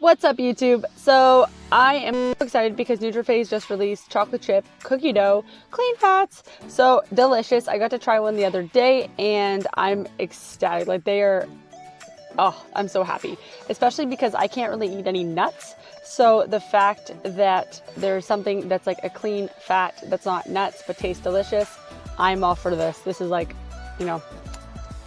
What's up, YouTube? So I am excited because Nutriphase just released chocolate chip cookie dough clean fats. So delicious. I got to try one the other day and I'm ecstatic. Like they are, oh, I'm so happy, especially because I can't really eat any nuts. So the fact that there's something that's like a clean fat that's not nuts but tastes delicious, I'm all for this. This is like, you know,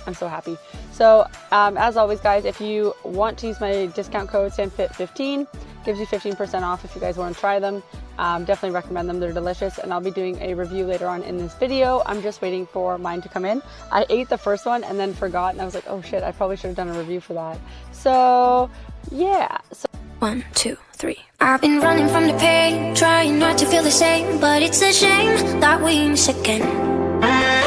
I'm so happy. So as always, guys, if you want to use my discount code SAMFIT15, gives you 15% off if you guys want to try them. Definitely recommend them. They're delicious, and I'll be doing a review later on in this video. I'm just waiting for mine to come in. I ate the first one and then forgot, and I was like, oh shit, I probably should have done a review for that. So yeah. 1, 2, 3. I've been running from the pain, trying not to feel the same, but it's a shame that we miss again.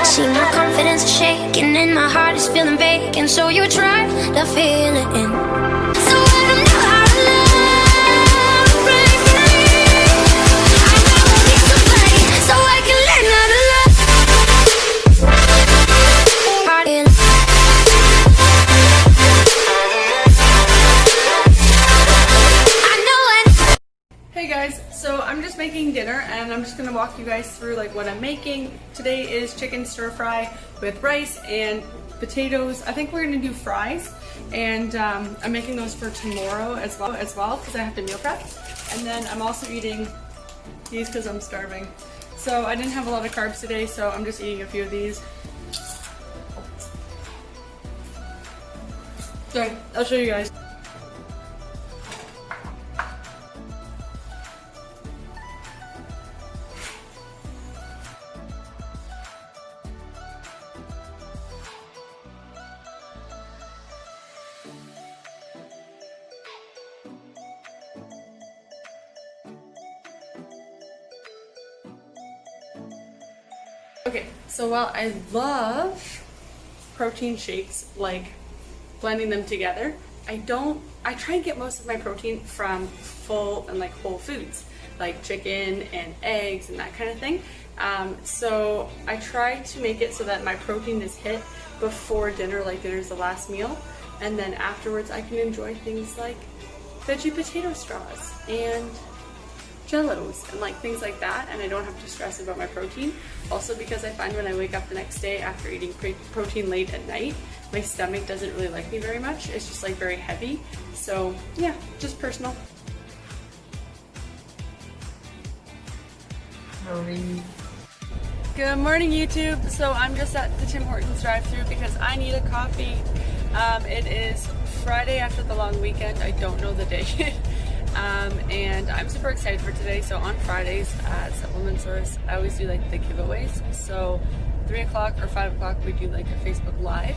See, my confidence is shaking and my heart is feeling vacant, so you try to fill it in. So I don't know how to love properly. I know I need somebody so I can learn how to love. Hey guys, so I'm just making dinner and I'm just gonna walk you guys through like what I'm making. Today is chicken stir fry with rice and potatoes. I think we're gonna do fries, and I'm making those for tomorrow as well because I have to meal prep. And then I'm also eating these because I'm starving. So I didn't have a lot of carbs today, so I'm just eating a few of these. Okay, I'll show you guys. Okay, so while I love protein shakes, like blending them together, I try and get most of my protein from full and like whole foods, like chicken and eggs and that kind of thing. So I try to make it so that my protein is hit before dinner, like dinner's the last meal, and then afterwards I can enjoy things like veggie potato straws and jellos and like things like that, and I don't have to stress about my protein. Also because I find when I wake up the next day after eating protein late at night, my stomach doesn't really like me very much. It's just like very heavy. So yeah, just personal. Good morning, YouTube. So I'm just at the Tim Hortons drive-thru because I need a coffee. It is Friday after the long weekend. I don't know the date. And I'm super excited for today. So on Fridays at Supplement Source, I always do like the giveaways. So 3 o'clock or 5 o'clock we do like a Facebook Live,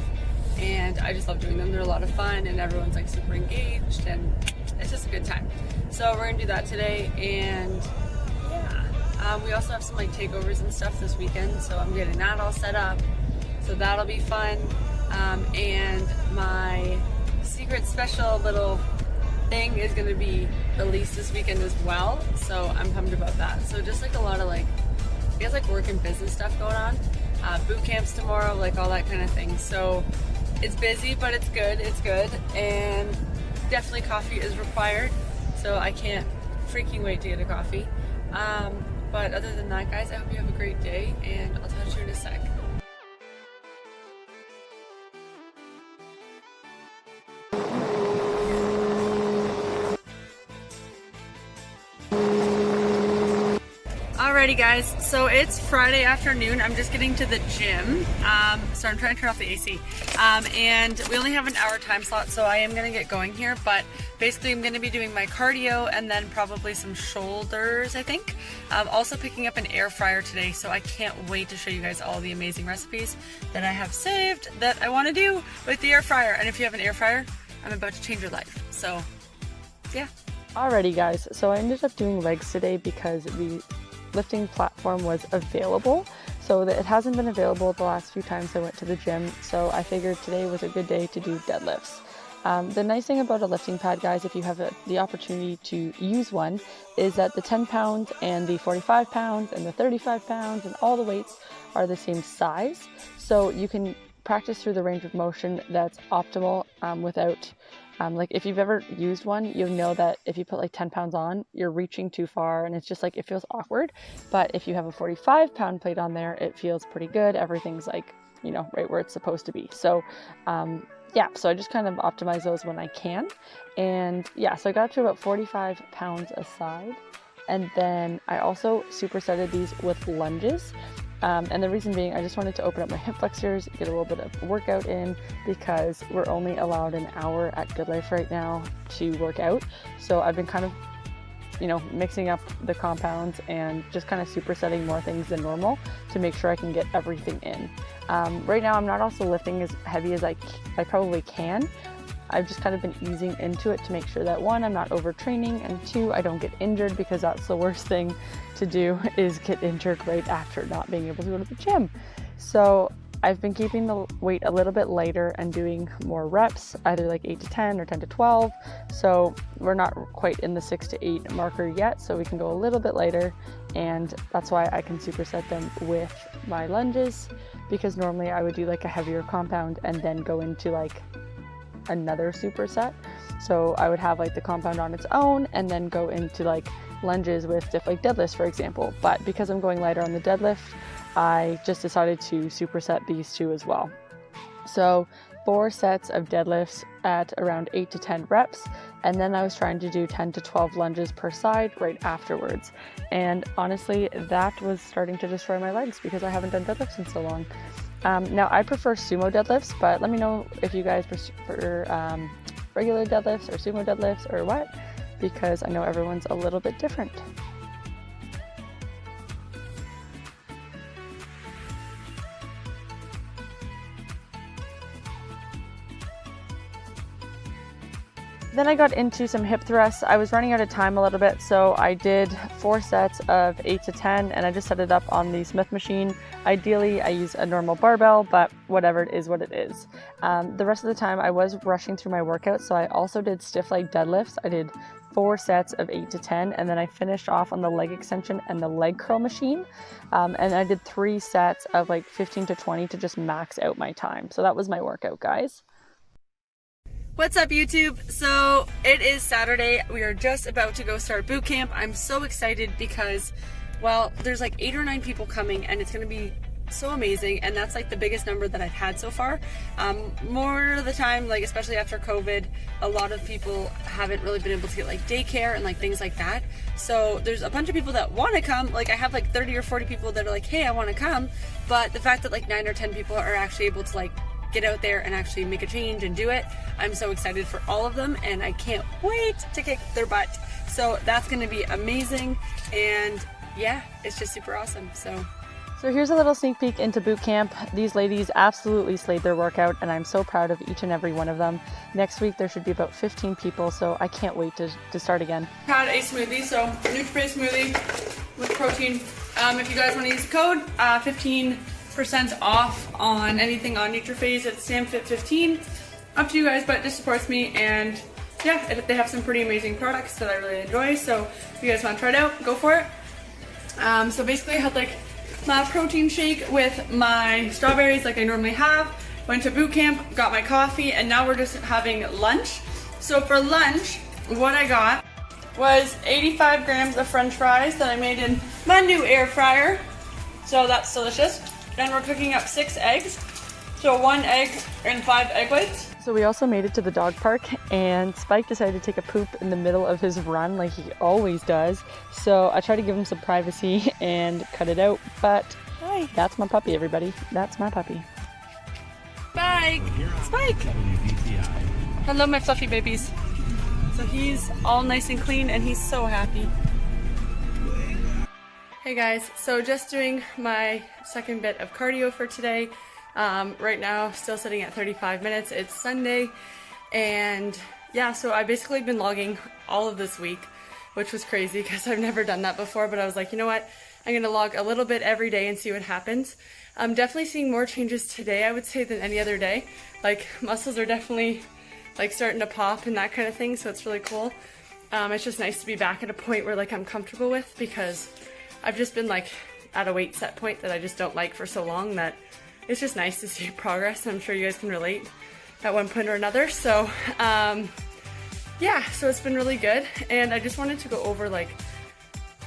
and I just love doing them. They're a lot of fun and everyone's like super engaged and it's just a good time. So we're gonna do that today, and yeah, we also have some like takeovers and stuff this weekend, so I'm getting that all set up. So that'll be fun. And my secret special little thing is going to be released this weekend as well, so I'm pumped about that. So just like a lot of like, I guess like work and business stuff going on, boot camps tomorrow, like all that kind of thing. So it's busy, but it's good, and definitely coffee is required, so I can't freaking wait to get a coffee. But other than that, guys, I hope you have a great day, and I'll talk to you in a sec. Alrighty guys, so it's Friday afternoon. I'm just getting to the gym. So I'm trying to turn off the AC. And we only have an hour time slot, so I am going to get going here. But basically I'm going to be doing my cardio and then probably some shoulders, I think. Also picking up an air fryer today, so I can't wait to show you guys all the amazing recipes that I have saved that I want to do with the air fryer. And if you have an air fryer, I'm about to change your life. So yeah. Alrighty guys, so I ended up doing legs today because the lifting platform was available, so that it hasn't been available the last few times I went to the gym, so I figured today was a good day to do deadlifts. The nice thing about a lifting pad, guys, if you have the opportunity to use one, is that the 10 pounds and the 45 pounds and the 35 pounds and all the weights are the same size, so you can practice through the range of motion that's optimal without Like if you've ever used one, you'll know that if you put like 10 pounds on, you're reaching too far and it's just like, it feels awkward. But if you have a 45-pound plate on there, it feels pretty good. Everything's like, you know, right where it's supposed to be. So yeah, so I just kind of optimize those when I can. And yeah, so I got to about 45 pounds a side. And then I also supersetted these with lunges. And the reason being, I just wanted to open up my hip flexors, get a little bit of workout in, because we're only allowed an hour at Good Life right now to work out. So I've been kind of, you know, mixing up the compounds and just kind of supersetting more things than normal to make sure I can get everything in. Right now, I'm not also lifting as heavy as I probably can. I've just kind of been easing into it to make sure that 1, I'm not overtraining, and 2, I don't get injured, because that's the worst thing to do, is get injured right after not being able to go to the gym. So I've been keeping the weight a little bit lighter and doing more reps, either like 8 to 10 or 10 to 12. So we're not quite in the 6 to 8 marker yet, so we can go a little bit lighter, and that's why I can superset them with my lunges, because normally I would do like a heavier compound and then go into like another superset. So I would have like the compound on its own and then go into like lunges with stiff leg deadlifts, for example. But because I'm going lighter on the deadlift, I just decided to superset these two as well. So 4 sets of deadlifts at around 8 to 10 reps, and then I was trying to do 10 to 12 lunges per side right afterwards. And honestly, that was starting to destroy my legs because I haven't done deadlifts in so long. Now I prefer sumo deadlifts, but let me know if you guys prefer regular deadlifts or sumo deadlifts or what, because I know everyone's a little bit different. Then I got into some hip thrusts. I was running out of time a little bit, so I did 4 sets of 8 to 10, and I just set it up on the Smith machine. Ideally, I use a normal barbell, but whatever, it is what it is. The rest of the time, I was rushing through my workout, so I also did stiff leg deadlifts. I did 4 sets of 8 to 10, and then I finished off on the leg extension and the leg curl machine. And I did 3 sets of like 15 to 20 to just max out my time. So that was my workout, guys. What's up, YouTube? So it is Saturday. We are just about to go start boot camp. I'm so excited because, well, there's like 8 or 9 people coming, and it's going to be so amazing. And that's like the biggest number that I've had so far. More of the time, like especially after COVID, a lot of people haven't really been able to get like daycare and like things like that. So there's a bunch of people that want to come. Like I have like 30 or 40 people that are like, hey, I want to come. But the fact that like 9 or 10 people are actually able to like get out there and actually make a change and do it, I'm so excited for all of them, and I can't wait to kick their butt. So that's going to be amazing, and yeah, it's just super awesome. So here's a little sneak peek into boot camp. These ladies absolutely slayed their workout, and I'm so proud of each and every one of them. Next week there should be about 15 people, so I can't wait to start again. Had a smoothie, so Nutri-Base smoothie with protein. If you guys want to use the code, 15% off on anything on NutriPhase. It's SamFit15. Up to you guys, but it just supports me, and yeah, they have some pretty amazing products that I really enjoy. So if you guys want to try it out, go for it. So basically I had like my protein shake with my strawberries like I normally have. Went to boot camp, got my coffee, and now we're just having lunch. So for lunch, what I got was 85 grams of french fries that I made in my new air fryer. So that's delicious. And we're cooking up 6 eggs. So 1 egg and 5 egg whites. So we also made it to the dog park, and Spike decided to take a poop in the middle of his run like he always does. So I tried to give him some privacy and cut it out, but hi, that's my puppy, everybody. That's my puppy. Spike! Spike! Hello, my fluffy babies. So he's all nice and clean, and he's so happy. Hey guys, so just doing my second bit of cardio for today. Right now, still sitting at 35 minutes. It's Sunday, and yeah, so I've basically been logging all of this week, which was crazy because I've never done that before, but I was like, you know what? I'm gonna log a little bit every day and see what happens. I'm definitely seeing more changes today, I would say, than any other day. Like, muscles are definitely like starting to pop and that kind of thing, so it's really cool. It's just nice to be back at a point where like I'm comfortable with, because I've just been like at a weight set point that I just don't like for so long that it's just nice to see progress. I'm sure you guys can relate at one point or another. So yeah, so it's been really good, and I just wanted to go over like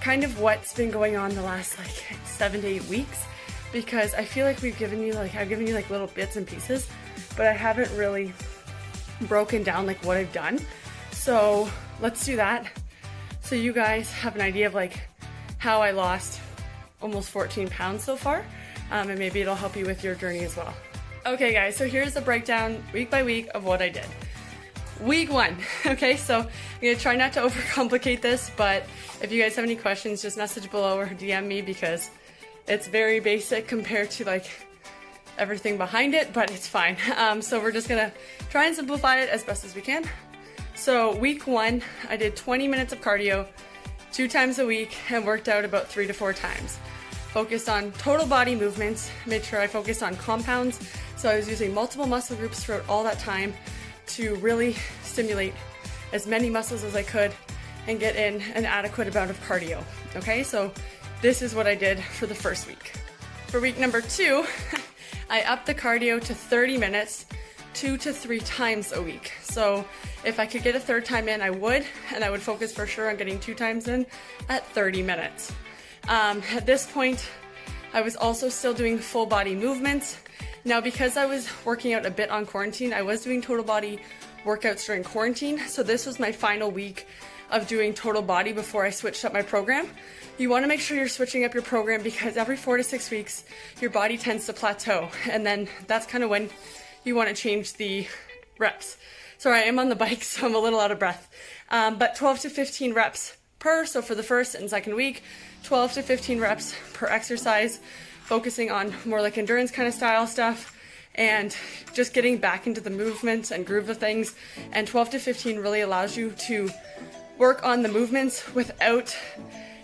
kind of what's been going on the last like 7 to 8 weeks, because I feel like I've given you like little bits and pieces, but I haven't really broken down like what I've done. So let's do that, so you guys have an idea of like how I lost almost 14 pounds so far, and maybe it'll help you with your journey as well. Okay guys, so here's the breakdown week by week of what I did. Week 1, okay, so I'm gonna try not to overcomplicate this, but if you guys have any questions, just message below or DM me, because it's very basic compared to like everything behind it, but it's fine. So we're just gonna try and simplify it as best as we can. So week 1, I did 20 minutes of cardio 2 times a week and worked out about 3 to 4 times. Focused on total body movements, made sure I focused on compounds, so I was using multiple muscle groups throughout all that time to really stimulate as many muscles as I could and get in an adequate amount of cardio. Okay, so this is what I did for the first week. For week number 2, I upped the cardio to 30 minutes 2 to 3 times a week. So if I could get a 3rd time in, I would, and I would focus for sure on getting 2 times in at 30 minutes. At this point, I was also still doing full body movements. Now, because I was working out a bit on quarantine, I was doing total body workouts during quarantine. So this was my final week of doing total body before I switched up my program. You want to make sure you're switching up your program, because every 4 to 6 weeks, your body tends to plateau. And then that's kind of when you want to change the reps. Sorry, I am on the bike, so I'm a little out of breath. But 12 to 15 reps per. So for the first and second week, 12 to 15 reps per exercise, focusing on more like endurance kind of style stuff and just getting back into the movements and groove of things. And 12 to 15 really allows you to work on the movements without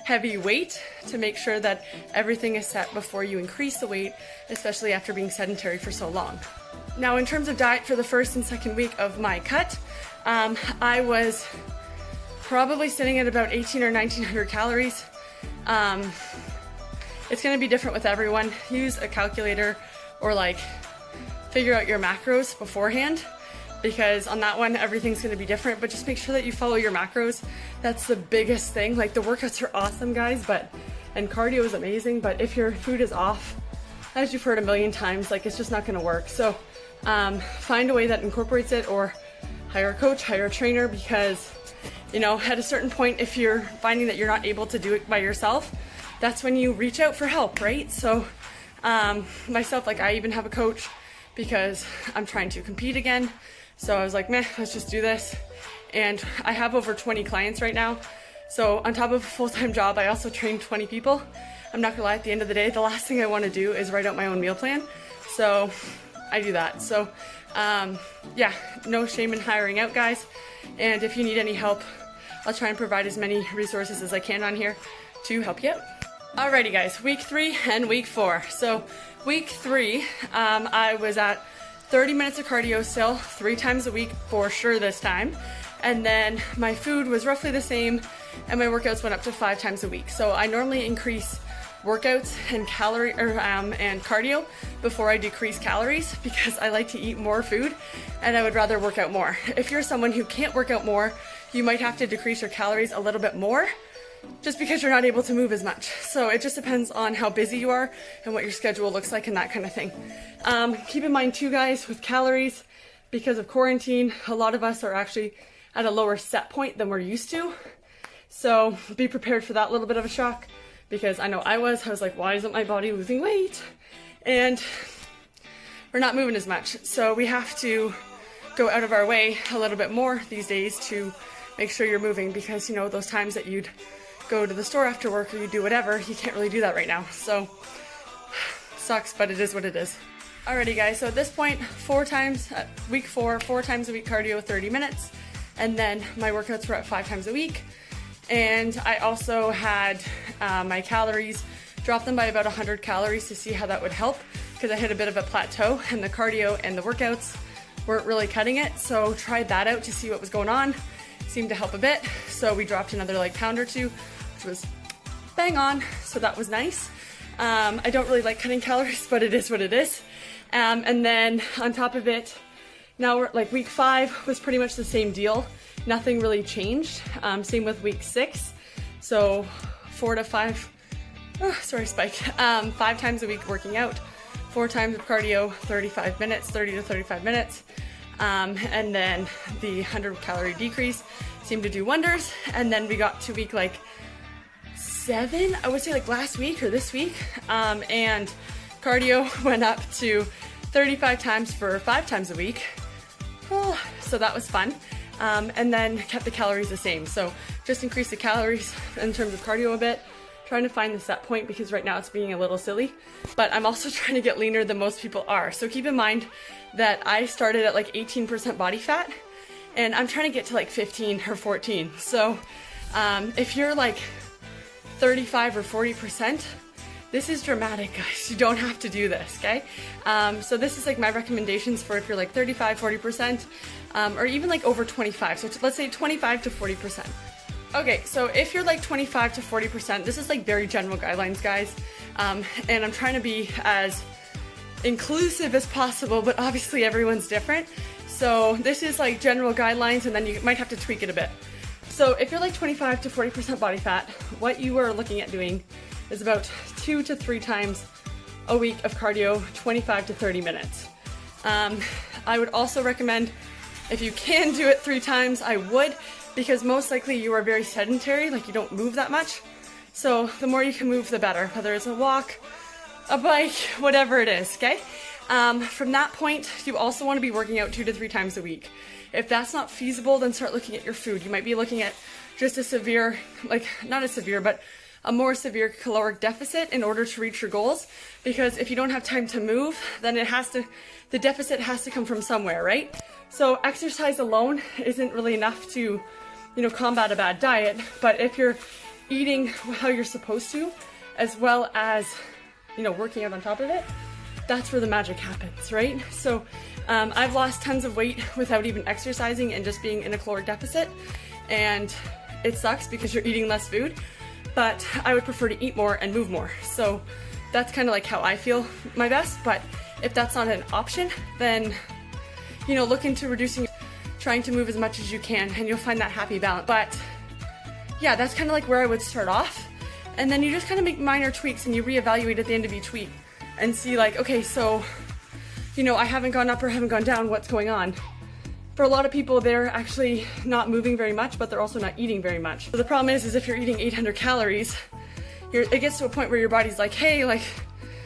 heavy weight, to make sure that everything is set before you increase the weight, especially after being sedentary for so long. Now, in terms of diet for the first and second week of my cut, I was probably sitting at about 18 or 1900 calories. It's going to be different with everyone. Use a calculator or like figure out your macros beforehand, because on that one everything's going to be different, but just make sure that you follow your macros. That's the biggest thing. Like, the workouts are awesome, guys, and cardio is amazing, but if your food is off, as you've heard a million times, like, it's just not going to work. So find a way that incorporates it, or hire a coach, hire a trainer, because you know, at a certain point, if you're finding that you're not able to do it by yourself, that's when you reach out for help, right? So myself, like, I even have a coach because I'm trying to compete again. So I was like, meh, let's just do this. And I have over 20 clients right now. So on top of a full-time job, I also train 20 people. I'm not gonna lie, at the end of the day, the last thing I wanna do is write out my own meal plan. So I do that. So yeah, no shame in hiring out, guys. And if you need any help, I'll try and provide as many resources as I can on here to help you out. Alrighty guys, week 3 and week 4. So week 3, I was at 30 minutes of cardio still, 3 times a week for sure this time. And then my food was roughly the same, and my workouts went up to 5 times a week. So I normally increase workouts and and cardio before I decrease calories, because I like to eat more food and I would rather work out more. If you're someone who can't work out more, you might have to decrease your calories a little bit more, just because you're not able to move as much. So it just depends on how busy you are and what your schedule looks like and that kind of thing. Keep in mind too, guys, with calories, because of quarantine, a lot of us are actually at a lower set point than we're used to. So be prepared for that little bit of a shock, because I know I was like, why isn't my body losing weight? And we're not moving as much. So we have to go out of our way a little bit more these days to make sure you're moving, because you know, those times that you'd go to the store after work or you do whatever, you can't really do that right now. So sucks, but it is what it is. Alrighty guys, so at this point, week 4, 4 times a week cardio, 30 minutes. And then my workouts were at 5 times a week. And I also had my calories, dropped them by about 100 calories to see how that would help, because I hit a bit of a plateau and the cardio and the workouts weren't really cutting it. So tried that out to see what was going on. Seemed to help a bit. So we dropped another like pound or 2, which was bang on. So that was nice. I don't really like cutting calories, but it is what it is. And then on top of it, now we're like week 5 was pretty much the same deal. nothing really changed. Same with week 6. So 4 to 5, 5 times a week working out, 4 times of cardio, 35 minutes, 30 to 35 minutes. And then the 100 calorie decrease seemed to do wonders. And then we got to week like 7, I would say like last week or this week. And cardio went up to 35 times for 5 times a week. Oh, so that was fun. And then kept the calories the same. So just increase the calories in terms of cardio a bit. Trying to find the set point because right now it's being a little silly, but I'm also trying to get leaner than most people are. So keep in mind that I started at like 18% body fat and I'm trying to get to like 15 or 14. So if you're like 35 or 40%, this is dramatic, guys. You don't have to do this, okay? So this is like my recommendations for if you're like 35, 40%, or even like over 25. So let's say 25 to 40%. Okay, so if you're like 25 to 40%, this is like very general guidelines, guys. And I'm trying to be as inclusive as possible, but obviously everyone's different. So this is like general guidelines, and then you might have to tweak it a bit. So if you're like 25 to 40% body fat, what you are looking at doing is about 2 to 3 times a week of cardio, 25 to 30 minutes. I would also recommend, if you can do it 3 times, I would, because most likely you are very sedentary, like you don't move that much. So the more you can move, the better, whether it's a walk, a bike, whatever it is, okay? From that point, you also want to be working out 2 to 3 times a week. If that's not feasible, then start looking at your food. You might be looking at just a severe, like not a severe, but a more severe caloric deficit in order to reach your goals. Because if you don't have time to move, then the deficit has to come from somewhere, right? So exercise alone isn't really enough to, combat a bad diet. But if you're eating how you're supposed to, as well as, working out on top of it, that's where the magic happens, right? So I've lost tons of weight without even exercising and just being in a caloric deficit. And it sucks because you're eating less food, but I would prefer to eat more and move more. So that's kind of like how I feel my best. But if that's not an option, then, look into trying to move as much as you can, and you'll find that happy balance. But yeah, that's kind of like where I would start off. And then you just kind of make minor tweaks and you reevaluate at the end of each week and see like, okay, so, I haven't gone up or haven't gone down, what's going on? For a lot of people, they're actually not moving very much, but they're also not eating very much. So the problem is if you're eating 800 calories, it gets to a point where your body's like, hey, like,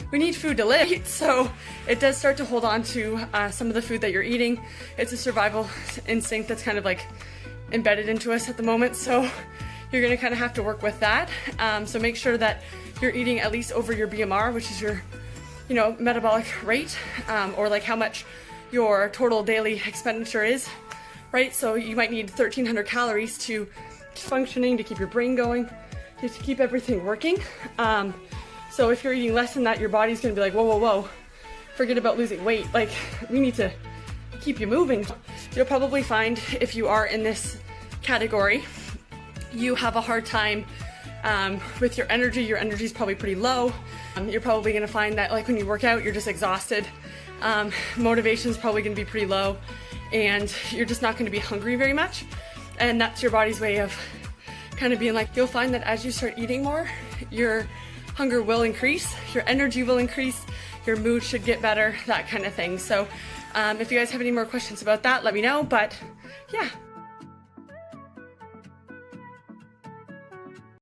we need food to live. So it does start to hold on to some of the food that you're eating. It's a survival instinct that's kind of like embedded into us at the moment. So you're gonna kind of have to work with that. So make sure that you're eating at least over your BMR, which is your, metabolic rate, or like how much your total daily expenditure is, right? So you might need 1,300 calories to keep functioning, to keep your brain going, to keep everything working. So if you're eating less than that, your body's gonna be like, whoa, whoa, whoa, forget about losing weight. Like, we need to keep you moving. You'll probably find if you are in this category, you have a hard time with your energy. Your energy is probably pretty low. You're probably gonna find that like when you work out, you're just exhausted. Motivation is probably gonna be pretty low, and you're just not gonna be hungry very much. And that's your body's way of kind of being like, you'll find that as you start eating more, your hunger will increase, your energy will increase, your mood should get better, that kind of thing. So if you guys have any more questions about that, let me know. But yeah,